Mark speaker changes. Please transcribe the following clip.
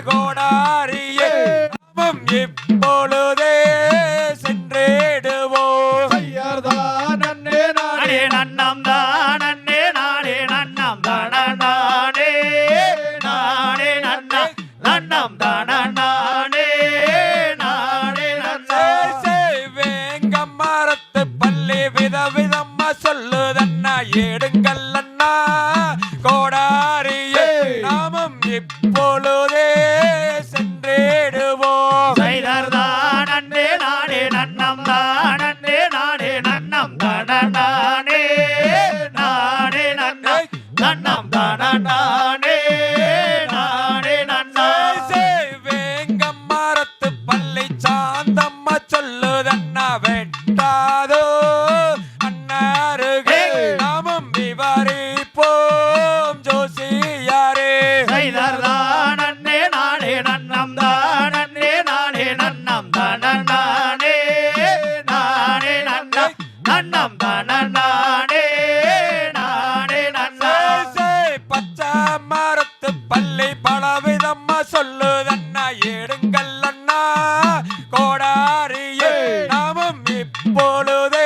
Speaker 1: கோடாரியே நாமும் இப்பொழுதே சென்றிடுவோம்.
Speaker 2: ஐயர்தான் நன்னே நானே நன்னம் தான் நன்னே நானே நன்னம் தானே நானே நன்னம் நன்னம் தானே நானே
Speaker 1: வேங்கம் மரத்து பள்ளி விதவிதமா சொல்லுதன்னா எடுங்கள் அண்ணா கோடாரியே நாமும் இப்பொழுதே சென்றிடுவோம்.
Speaker 2: செய்தர்தான் நன்னே நானே நன்னம் தான் நன்னே நானே நன்னம் தானே நானே நன்னம் நன்னம் தானே நானே நன்னம்
Speaker 1: வேங்கம் மரத்து பள்ளி சாந்தம்மா சொல்லுதன்னா வெட்டாதோ அண்ணாருகே நாமும் விவரிப்போம் ஜோசியாரே.
Speaker 2: செய்தர்தான் நன்னே நானே நன்னம் தான் நன்னே நானே நன்னம் தானே நானே நன்னம் நன்னம் தானே நானே நன்னம்
Speaker 1: பச்சை மரத்து பள்ளி பலவிதம்மா சொல்லுதன்னா எடுங்கள் அண்ணா கோடாரியே நாமும் இப்பொழுதே